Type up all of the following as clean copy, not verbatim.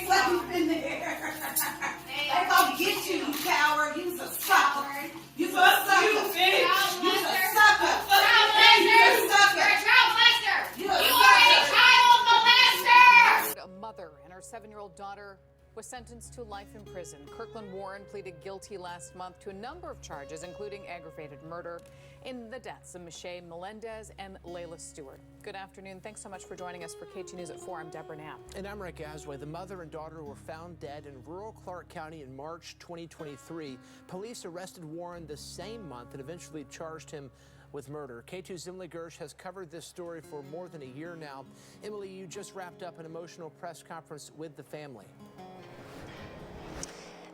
safe in there. They gonna get you, you coward. You's a sucker. You's a sucker. You's a sucker. You're a sucker. You're a child molester. You are a child molester. A mother and her 7-year-old daughter was sentenced to life in prison. Kirkland Warren pleaded guilty last month to a number of charges, including aggravated murder in the deaths of Meshay Melendez and Layla Stewart. Good afternoon. Thanks so much for joining us for KT News at 4. I'm Deborah Knapp. And I'm Rick Asway. The mother and daughter were found dead in rural Clark County in March 2023. Police arrested Warren the same month and eventually charged him with murder. K2's Emily Gersh has covered this story for more than a year now. Emily, you just wrapped up an emotional press conference with the family.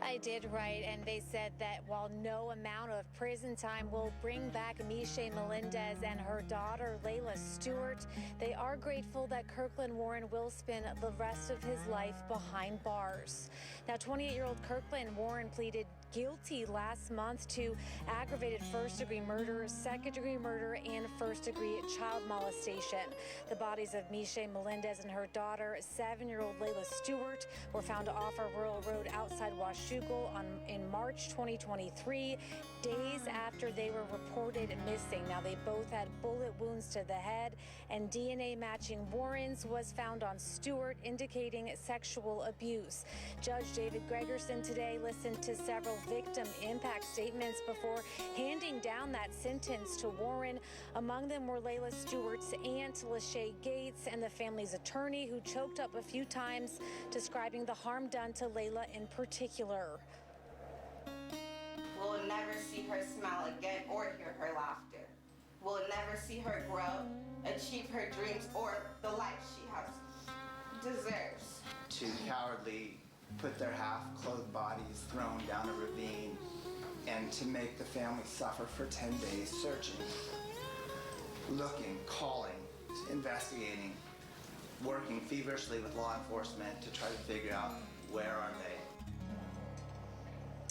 I did, right, and they said that while no amount of prison time will bring back Meshay Melendez and her daughter Layla Stewart, they are grateful that Kirkland Warren will spend the rest of his life behind bars. Now, 28-year-old Kirkland Warren pleaded guilty last month to aggravated first-degree murder, second-degree murder, and first-degree child molestation. The bodies of Meshay Melendez and her daughter, 7-year-old Layla Stewart, were found off a rural road outside Washougal in March 2023, days after they were reported missing. Now, they both had bullet wounds to the head, and DNA matching Warren's was found on Stewart, indicating sexual abuse. Judge David Gregerson today listened to several victim impact statements before handing down that sentence to Warren. Among them were Layla Stewart's aunt, Lachey Gates, and the family's attorney, who choked up a few times, describing the harm done to Layla in particular. We'll never see her smile again or hear her laughter. We'll never see her grow, achieve her dreams, or the life she deserves. To cowardly put their half-clothed bodies thrown down a ravine, and to make the family suffer for 10 days searching, looking, calling, investigating, working feverishly with law enforcement to try to figure out where are they.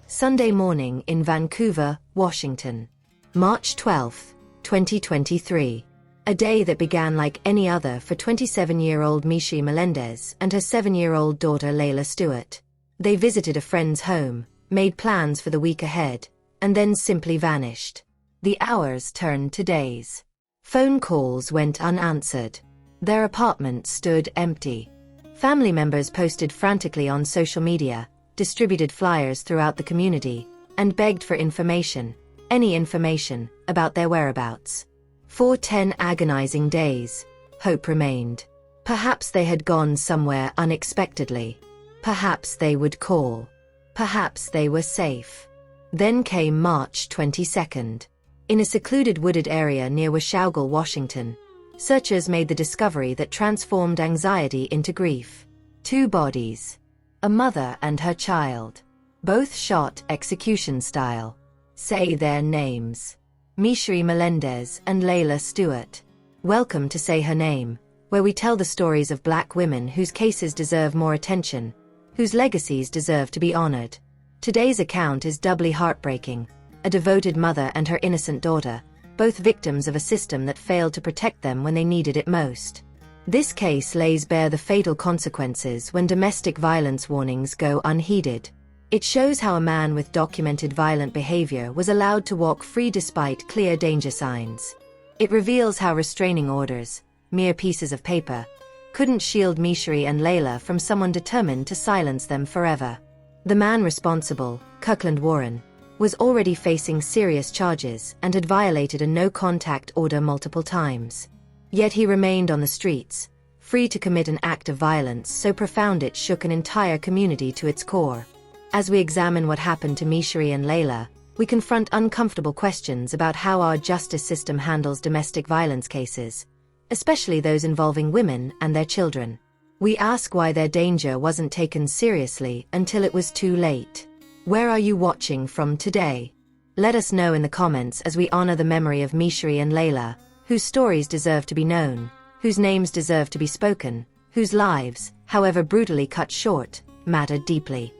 Sunday morning in Vancouver, Washington. March 12, 2023. A day that began like any other for 27-year-old Meshay Melendez and her 7-year-old daughter Layla Stewart. They visited a friend's home, made plans for the week ahead, and then simply vanished. The hours turned to days. Phone calls went unanswered. Their apartment stood empty. Family members posted frantically on social media, distributed flyers throughout the community, and begged for information, any information, about their whereabouts. For 10 agonizing days, hope remained. Perhaps they had gone somewhere unexpectedly. Perhaps they would call. Perhaps they were safe. Then came March 22nd. In a secluded wooded area near Washougal, Washington, searchers made the discovery that transformed anxiety into grief. 2 bodies. A mother and her child. Both shot execution style. Say their names. Meshay Melendez and Layla Stewart. Welcome to Say Her Name, where we tell the stories of Black women whose cases deserve more attention, whose legacies deserve to be honored. Today's account is doubly heartbreaking. A devoted mother and her innocent daughter, both victims of a system that failed to protect them when they needed it most. This case lays bare the fatal consequences when domestic violence warnings go unheeded. It shows how a man with documented violent behavior was allowed to walk free despite clear danger signs. It reveals how restraining orders, mere pieces of paper, couldn't shield Meshay and Layla from someone determined to silence them forever. The man responsible, Kirkland Warren, was already facing serious charges and had violated a no-contact order multiple times. Yet he remained on the streets, free to commit an act of violence so profound it shook an entire community to its core. As we examine what happened to Meshay and Layla, we confront uncomfortable questions about how our justice system handles domestic violence cases, especially those involving women and their children. We ask why their danger wasn't taken seriously until it was too late. Where are you watching from today? Let us know in the comments as we honor the memory of Meshay and Layla, whose stories deserve to be known, whose names deserve to be spoken, whose lives, however brutally cut short, matter deeply.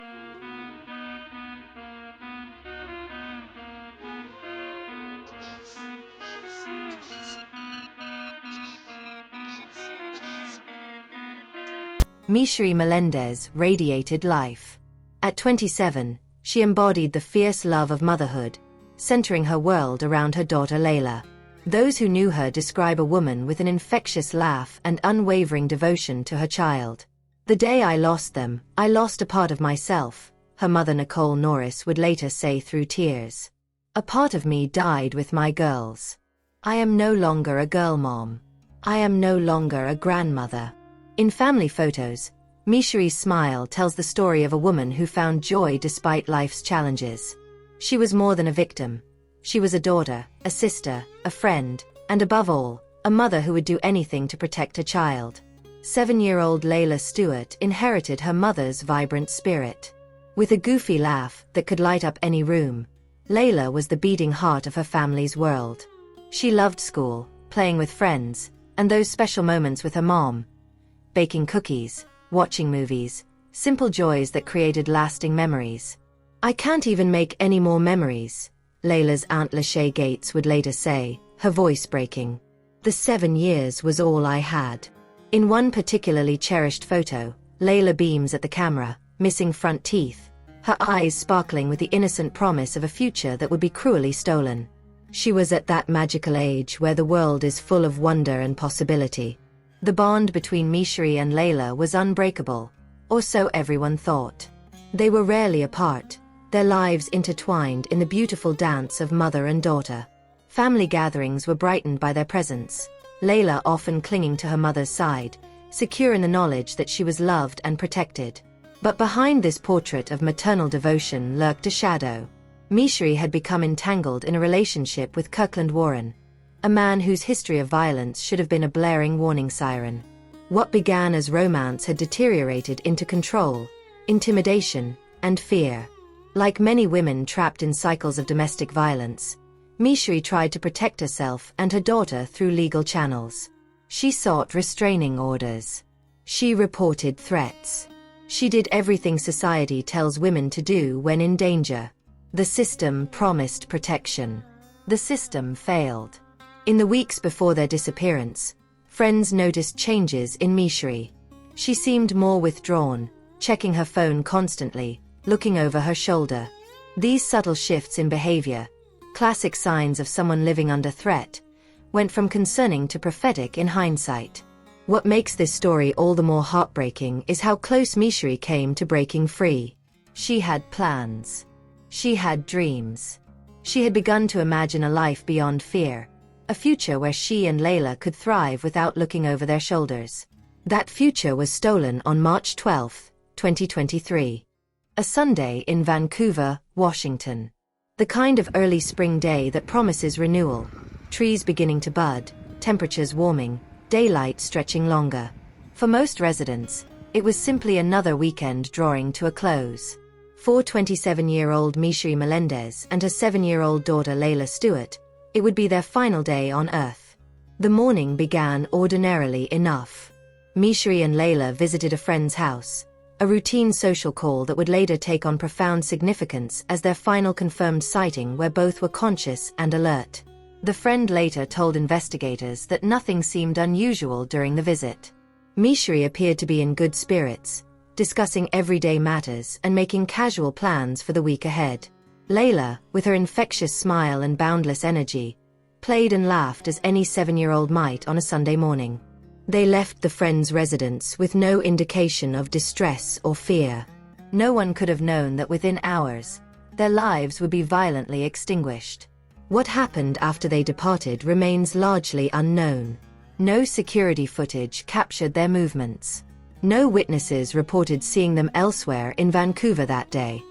Meshay Melendez radiated life. At 27, she embodied the fierce love of motherhood, centering her world around her daughter Layla. Those who knew her describe a woman with an infectious laugh and unwavering devotion to her child. "The day I lost them, I lost a part of myself," her mother Nicole Norris would later say through tears. "A part of me died with my girls. I am no longer a girl mom. I am no longer a grandmother." In family photos, Meshay's smile tells the story of a woman who found joy despite life's challenges. She was more than a victim. She was a daughter, a sister, a friend, and above all, a mother who would do anything to protect her child. 7-year-old Layla Stewart inherited her mother's vibrant spirit. With a goofy laugh that could light up any room, Layla was the beating heart of her family's world. She loved school, playing with friends, and those special moments with her mom. Baking cookies, watching movies, simple joys that created lasting memories. "I can't even make any more memories," Layla's aunt Lachey Gates would later say, her voice breaking. "The 7 years was all I had." In one particularly cherished photo, Layla beams at the camera, missing front teeth, her eyes sparkling with the innocent promise of a future that would be cruelly stolen. She was at that magical age where the world is full of wonder and possibility. The bond between Meshay and Layla was unbreakable, or so everyone thought. They were rarely apart, their lives intertwined in the beautiful dance of mother and daughter. Family gatherings were brightened by their presence, Layla often clinging to her mother's side, secure in the knowledge that she was loved and protected. But behind this portrait of maternal devotion lurked a shadow. Meshay had become entangled in a relationship with Kirkland Warren, a man whose history of violence should have been a blaring warning siren. What began as romance had deteriorated into control, intimidation, and fear. Like many women trapped in cycles of domestic violence, Meshay tried to protect herself and her daughter through legal channels. She sought restraining orders. She reported threats. She did everything society tells women to do when in danger. The system promised protection. The system failed. In the weeks before their disappearance, friends noticed changes in Meshay. She seemed more withdrawn, checking her phone constantly, looking over her shoulder. These subtle shifts in behavior, classic signs of someone living under threat, went from concerning to prophetic in hindsight. What makes this story all the more heartbreaking is how close Meshay came to breaking free. She had plans. She had dreams. She had begun to imagine a life beyond fear, a future where she and Layla could thrive without looking over their shoulders. That future was stolen on March 12, 2023. A Sunday in Vancouver, Washington. The kind of early spring day that promises renewal, trees beginning to bud, temperatures warming, daylight stretching longer. For most residents, it was simply another weekend drawing to a close. For 27-year-old Meshay Melendez and her 7-year-old daughter Layla Stewart, it would be their final day on Earth. The morning began ordinarily enough. Meshay and Layla visited a friend's house, a routine social call that would later take on profound significance as their final confirmed sighting where both were conscious and alert. The friend later told investigators that nothing seemed unusual during the visit. Meshay appeared to be in good spirits, discussing everyday matters and making casual plans for the week ahead. Layla, with her infectious smile and boundless energy, played and laughed as any 7-year-old might on a Sunday morning. They left the friend's residence with no indication of distress or fear. No one could have known that within hours, their lives would be violently extinguished. What happened after they departed remains largely unknown. No security footage captured their movements. No witnesses reported seeing them elsewhere in Vancouver that day.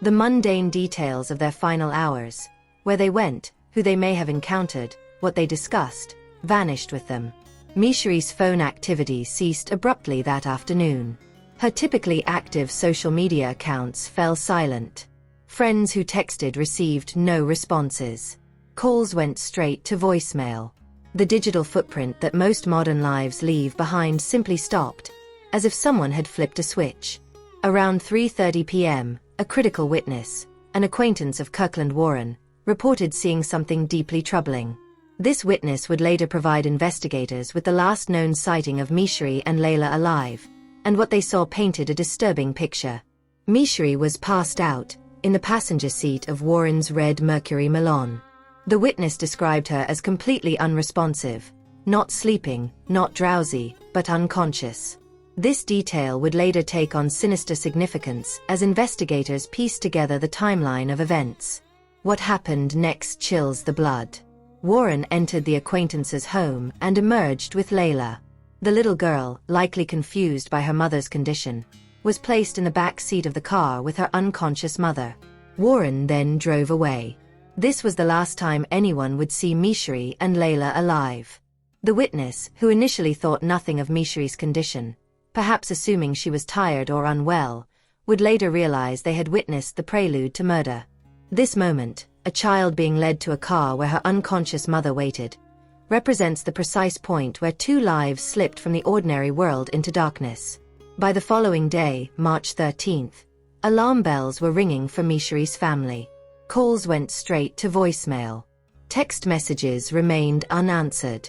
The mundane details of their final hours, where they went, who they may have encountered, what they discussed, vanished with them. Meshay's phone activity ceased abruptly that afternoon. Her typically active social media accounts fell silent. Friends who texted received no responses. Calls went straight to voicemail. The digital footprint that most modern lives leave behind simply stopped, as if someone had flipped a switch. Around 3:30 p.m., a critical witness, an acquaintance of Kirkland Warren, reported seeing something deeply troubling. This witness would later provide investigators with the last known sighting of Meshay and Layla alive, and what they saw painted a disturbing picture. Meshay was passed out, in the passenger seat of Warren's red Mercury Milan. The witness described her as completely unresponsive, not sleeping, not drowsy, but unconscious. This detail would later take on sinister significance as investigators pieced together the timeline of events. What happened next chills the blood. Warren entered the acquaintance's home and emerged with Layla. The little girl, likely confused by her mother's condition, was placed in the back seat of the car with her unconscious mother. Warren then drove away. This was the last time anyone would see Meshay and Layla alive. The witness, who initially thought nothing of Meshay's condition, perhaps assuming she was tired or unwell, would later realize they had witnessed the prelude to murder. This moment, a child being led to a car where her unconscious mother waited, represents the precise point where two lives slipped from the ordinary world into darkness. By the following day, March 13th, alarm bells were ringing for Meshay's family. Calls went straight to voicemail. Text messages remained unanswered.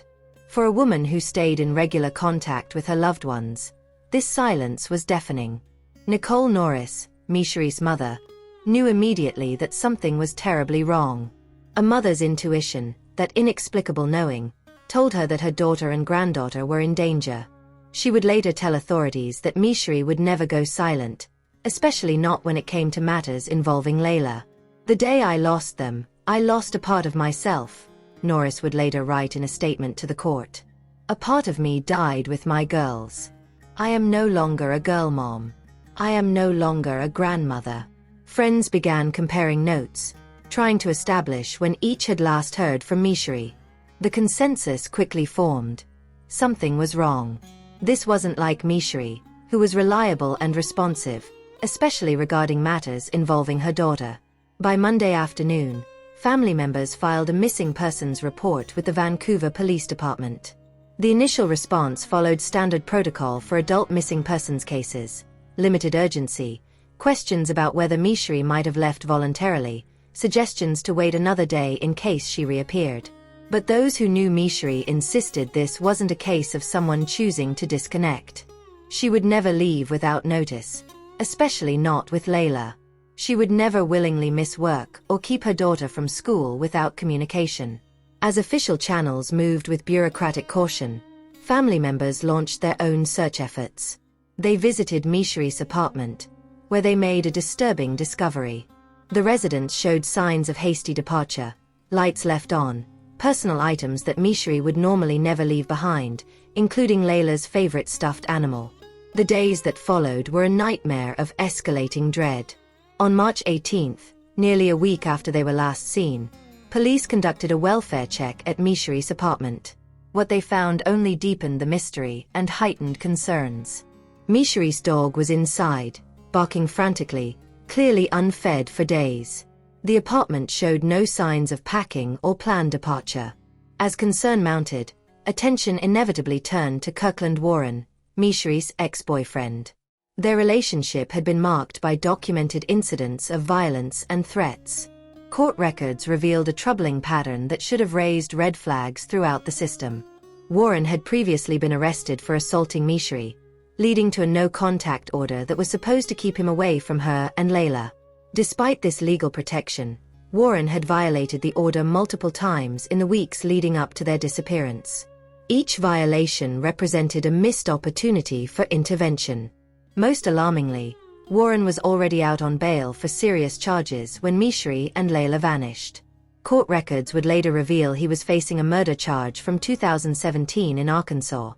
For a woman who stayed in regular contact with her loved ones, this silence was deafening. Nicole Norris, Meshay's mother, knew immediately that something was terribly wrong. A mother's intuition, that inexplicable knowing, told her that her daughter and granddaughter were in danger. She would later tell authorities that Meshay would never go silent, especially not when it came to matters involving Layla. "The day I lost them, I lost a part of myself," Norris would later write in a statement to the court. "A part of me died with my girls. I am no longer a girl mom. I am no longer a grandmother." Friends began comparing notes, trying to establish when each had last heard from Meshay. The consensus quickly formed. Something was wrong. This wasn't like Meshay, who was reliable and responsive, especially regarding matters involving her daughter. By Monday afternoon, family members filed a missing persons report with the Vancouver Police Department. The initial response followed standard protocol for adult missing persons cases: limited urgency, questions about whether Meshay might have left voluntarily, suggestions to wait another day in case she reappeared. But those who knew Meshay insisted this wasn't a case of someone choosing to disconnect. She would never leave without notice, especially not with Layla. She would never willingly miss work or keep her daughter from school without communication. As official channels moved with bureaucratic caution, family members launched their own search efforts. They visited Meshay's apartment, where they made a disturbing discovery. The residence showed signs of hasty departure, lights left on, personal items that Meshay would normally never leave behind, including Layla's favorite stuffed animal. The days that followed were a nightmare of escalating dread. On March 18th, nearly a week after they were last seen, police conducted a welfare check at Meshay's apartment. What they found only deepened the mystery and heightened concerns. Meshay's dog was inside, barking frantically, clearly unfed for days. The apartment showed no signs of packing or planned departure. As concern mounted, attention inevitably turned to Kirkland Warren, Meshay's ex-boyfriend. Their relationship had been marked by documented incidents of violence and threats. Court records revealed a troubling pattern that should have raised red flags throughout the system. Warren had previously been arrested for assaulting Meshay, leading to a no-contact order that was supposed to keep him away from her and Layla. Despite this legal protection, Warren had violated the order multiple times in the weeks leading up to their disappearance. Each violation represented a missed opportunity for intervention. Most alarmingly, Warren was already out on bail for serious charges when Meshay and Layla vanished. Court records would later reveal he was facing a murder charge from 2017 in Arkansas,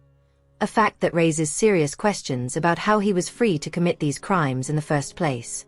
a fact that raises serious questions about how he was free to commit these crimes in the first place.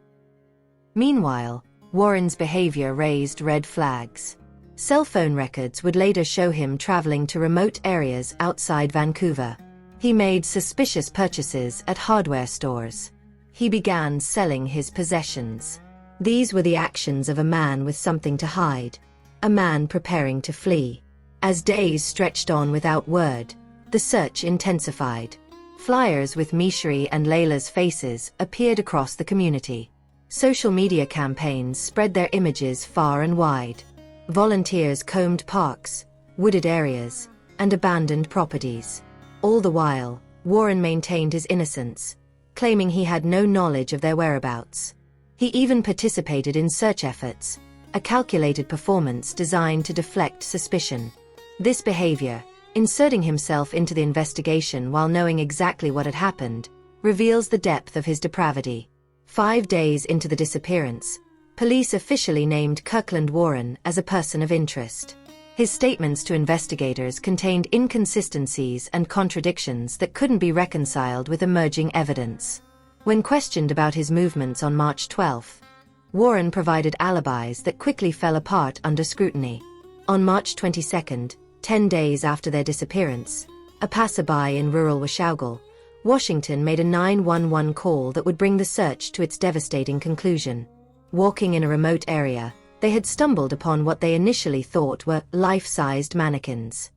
Meanwhile, Warren's behavior raised red flags. Cell phone records would later show him traveling to remote areas outside Vancouver. He made suspicious purchases at hardware stores. He began selling his possessions. These were the actions of a man with something to hide, a man preparing to flee. As days stretched on without word, the search intensified. Flyers with Meshay and Layla's faces appeared across the community. Social media campaigns spread their images far and wide. Volunteers combed parks, wooded areas, and abandoned properties. All the while, Warren maintained his innocence, claiming he had no knowledge of their whereabouts. He even participated in search efforts, a calculated performance designed to deflect suspicion. This behavior, inserting himself into the investigation while knowing exactly what had happened, reveals the depth of his depravity. 5 days into the disappearance, police officially named Kirkland Warren as a person of interest. His statements to investigators contained inconsistencies and contradictions that couldn't be reconciled with emerging evidence. When questioned about his movements on March 12, Warren provided alibis that quickly fell apart under scrutiny. On March 22, 10 days after their disappearance, a passerby in rural Washougal, Washington made a 911 call that would bring the search to its devastating conclusion. Walking in a remote area, they had stumbled upon what they initially thought were life-sized mannequins.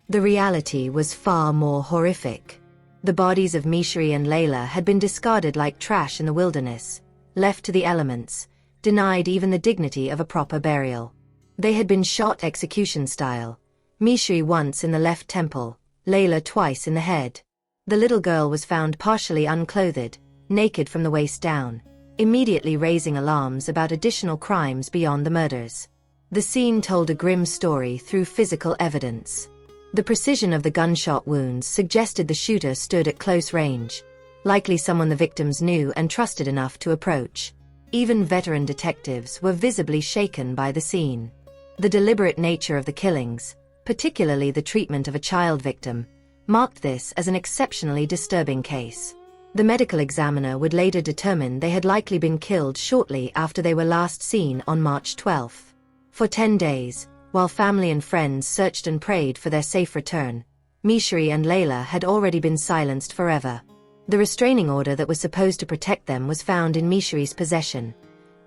The reality was far more horrific. The bodies of Meshay and Layla had been discarded like trash in the wilderness, left to the elements, denied even the dignity of a proper burial. They had been shot execution style, Meshay once in the left temple, Layla twice in the head. The little girl was found partially unclothed, naked from the waist down, immediately raising alarms about additional crimes beyond the murders. The scene told a grim story through physical evidence. The precision of the gunshot wounds suggested the shooter stood at close range, likely someone the victims knew and trusted enough to approach. Even veteran detectives were visibly shaken by the scene. The deliberate nature of the killings, particularly the treatment of a child victim, marked this as an exceptionally disturbing case. The medical examiner would later determine they had likely been killed shortly after they were last seen on March 12. For 10 days, while family and friends searched and prayed for their safe return, Meshay and Layla had already been silenced forever. The restraining order that was supposed to protect them was found in Meshay's possession,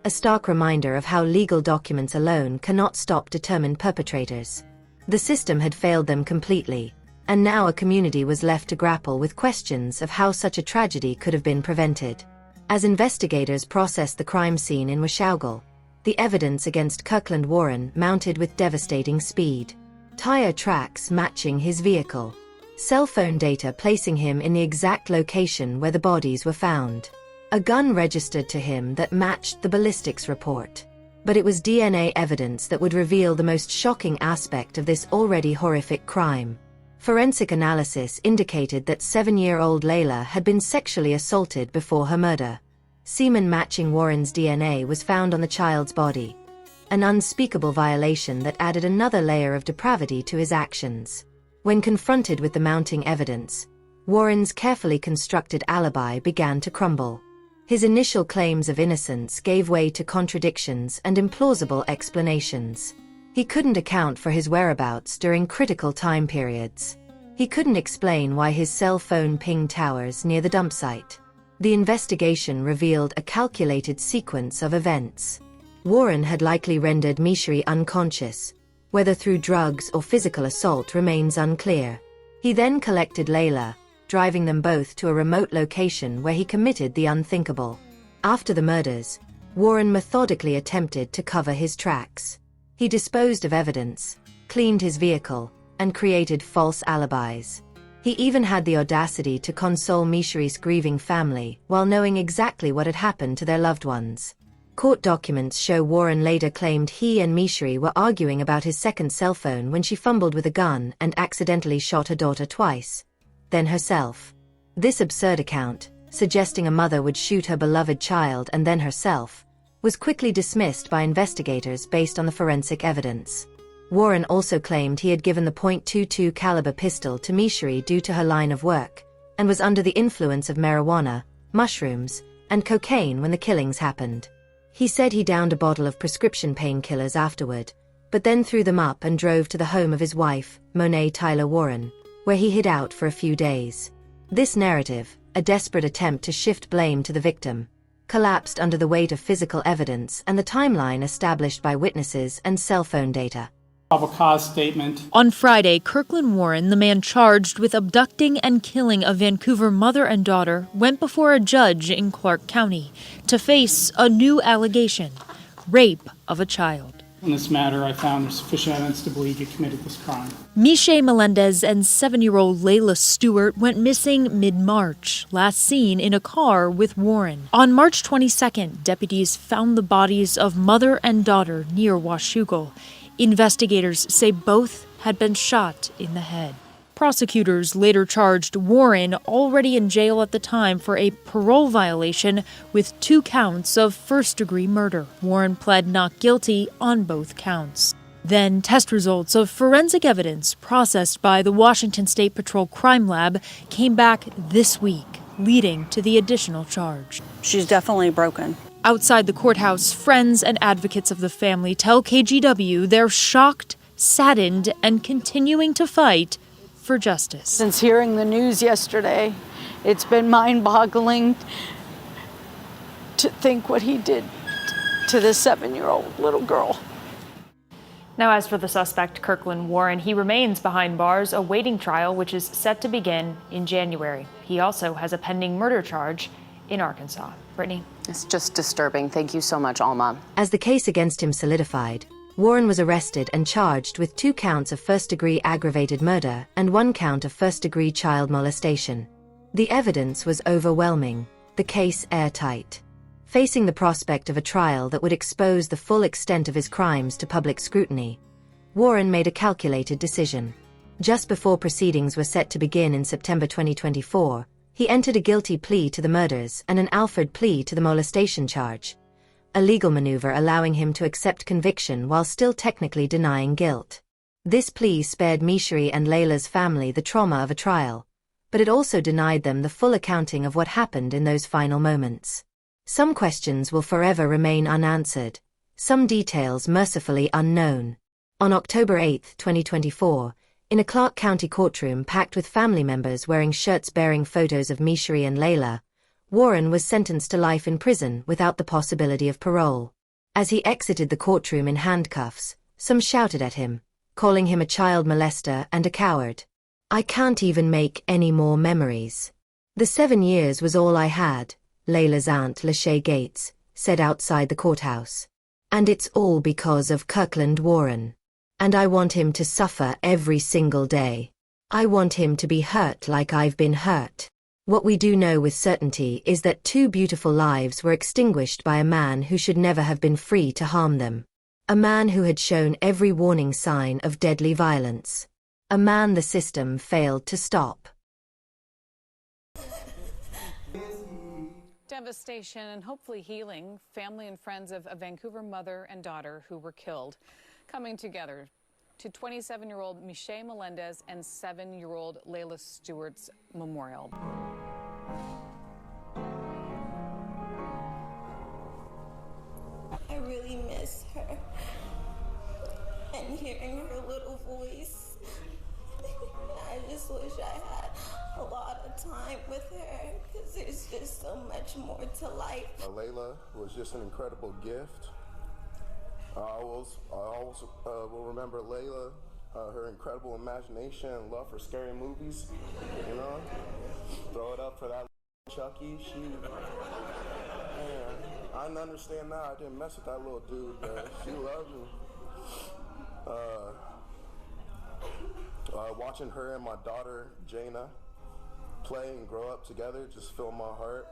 a stark reminder of how legal documents alone cannot stop determined perpetrators. The system had failed them completely, and now a community was left to grapple with questions of how such a tragedy could have been prevented. As investigators processed the crime scene in Washougal, the evidence against Kirkland Warren mounted with devastating speed. Tire tracks matching his vehicle. Cell phone data placing him in the exact location where the bodies were found. A gun registered to him that matched the ballistics report. But it was DNA evidence that would reveal the most shocking aspect of this already horrific crime. Forensic analysis indicated that 7-year-old Layla had been sexually assaulted before her murder. Semen matching Warren's DNA was found on the child's body, an unspeakable violation that added another layer of depravity to his actions. When confronted with the mounting evidence, Warren's carefully constructed alibi began to crumble. His initial claims of innocence gave way to contradictions and implausible explanations. He couldn't account for his whereabouts during critical time periods. He couldn't explain why his cell phone pinged towers near the dump site. The investigation revealed a calculated sequence of events. Warren had likely rendered Meshay unconscious, whether through drugs or physical assault remains unclear. He then collected Layla, driving them both to a remote location where he committed the unthinkable. After the murders, Warren methodically attempted to cover his tracks. He disposed of evidence, cleaned his vehicle, and created false alibis. He even had the audacity to console Meshay's grieving family while knowing exactly what had happened to their loved ones. Court documents show Warren later claimed he and Meshay were arguing about his second cell phone when she fumbled with a gun and accidentally shot her daughter twice, then herself. This absurd account, suggesting a mother would shoot her beloved child and then herself, was quickly dismissed by investigators based on the forensic evidence. Warren also claimed he had given the .22 caliber pistol to Meshay due to her line of work, and was under the influence of marijuana, mushrooms, and cocaine when the killings happened. He said he downed a bottle of prescription painkillers afterward, but then threw them up and drove to the home of his wife, Monet Tyler Warren, where he hid out for a few days. This narrative, a desperate attempt to shift blame to the victim, collapsed under the weight of physical evidence and the timeline established by witnesses and cell phone data. Probable cause statement. On Friday, Kirkland Warren, the man charged with abducting and killing a Vancouver mother and daughter, went before a judge in Clark County to face a new allegation: rape of a child. In this matter, I found there's sufficient evidence to believe you committed this crime. Meshay Melendez and 7-year-old Layla Stewart went missing mid-March, last seen in a car with Warren. On March 22nd, deputies found the bodies of mother and daughter near Washougal. Investigators say both had been shot in the head. Prosecutors later charged Warren, already in jail at the time, for a parole violation with 2 counts of first-degree murder. Warren pled not guilty on both counts. Then test results of forensic evidence processed by the Washington State Patrol Crime Lab came back this week, leading to the additional charge. She's definitely broken. Outside the courthouse, friends and advocates of the family tell KGW they're shocked, saddened, and continuing to fight for justice. Since hearing the news yesterday, it's been mind-boggling to think what he did to this 7-year-old little girl. Now, as for the suspect, Kirkland Warren, he remains behind bars awaiting trial, which is set to begin in January. He also has a pending murder charge in Arkansas. Brittany? It's just disturbing. Thank you so much, Alma. As the case against him solidified, Warren was arrested and charged with 2 counts of first-degree aggravated murder and 1 count of first-degree child molestation. The evidence was overwhelming, the case airtight. Facing the prospect of a trial that would expose the full extent of his crimes to public scrutiny, Warren made a calculated decision. Just before proceedings were set to begin in September 2024, he entered a guilty plea to the murders and an Alford plea to the molestation charge, a legal maneuver allowing him to accept conviction while still technically denying guilt. This plea spared Meshay and Layla's family the trauma of a trial, but it also denied them the full accounting of what happened in those final moments. Some questions will forever remain unanswered, some details mercifully unknown. On October 8, 2024, in a Clark County courtroom packed with family members wearing shirts bearing photos of Meshay and Layla, Warren was sentenced to life in prison without the possibility of parole. As he exited the courtroom in handcuffs, some shouted at him, calling him a child molester and a coward. "I can't even make any more memories. The 7 years was all I had," Layla's aunt Lachey Gates said outside the courthouse. "And it's all because of Kirkland Warren. And I want him to suffer every single day. I want him to be hurt like I've been hurt." What we do know with certainty is that 2 beautiful lives were extinguished by a man who should never have been free to harm them. A man who had shown every warning sign of deadly violence. A man the system failed to stop. Devastation and hopefully healing. Family and friends of a Vancouver mother and daughter who were killed coming together to 27-year-old Meshay Melendez and 7-year-old Layla Stewart's memorial. I really miss her. And hearing her little voice, I just wish I had a lot of time with her because there's just so much more to life. Layla was just an incredible gift. I always will remember Layla, her incredible imagination and love for scary movies. You know, throw it up for that Chucky. I can understand now. I didn't mess with that little dude, but she loved me. Watching her and my daughter Jaina play and grow up together just filled my heart.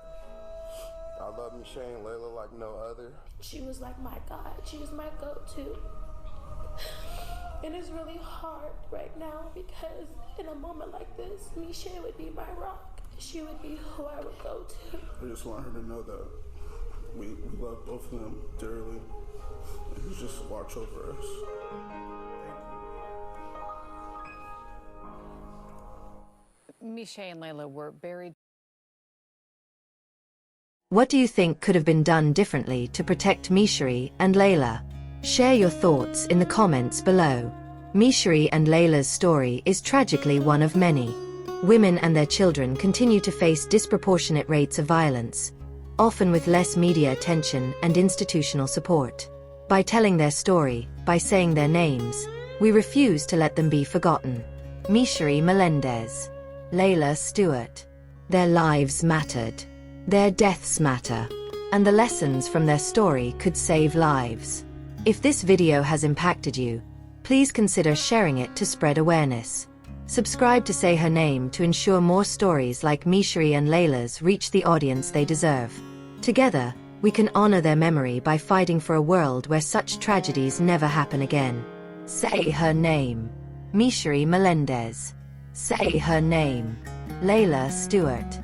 I love Meshay and Layla like no other. She was like my God. She was my go-to. And it's really hard right now because in a moment like this, Meshay would be my rock. She would be who I would go to. I just want her to know that we love both of them dearly. And just watch over us. Meshay and Layla were buried. What do you think could have been done differently to protect Meshay and Layla? Share your thoughts in the comments below. Meshay and Layla's story is tragically one of many. Women and their children continue to face disproportionate rates of violence, often with less media attention and institutional support. By telling their story, by saying their names, we refuse to let them be forgotten. Meshay Melendez, Layla Stewart. Their lives mattered. Their deaths matter. And the lessons from their story could save lives. If this video has impacted you, please consider sharing it to spread awareness. Subscribe to Say Her Name to ensure more stories like Meshay and Layla's reach the audience they deserve. Together, we can honor their memory by fighting for a world where such tragedies never happen again. Say Her Name. Meshay Melendez. Say Her Name. Layla Stewart.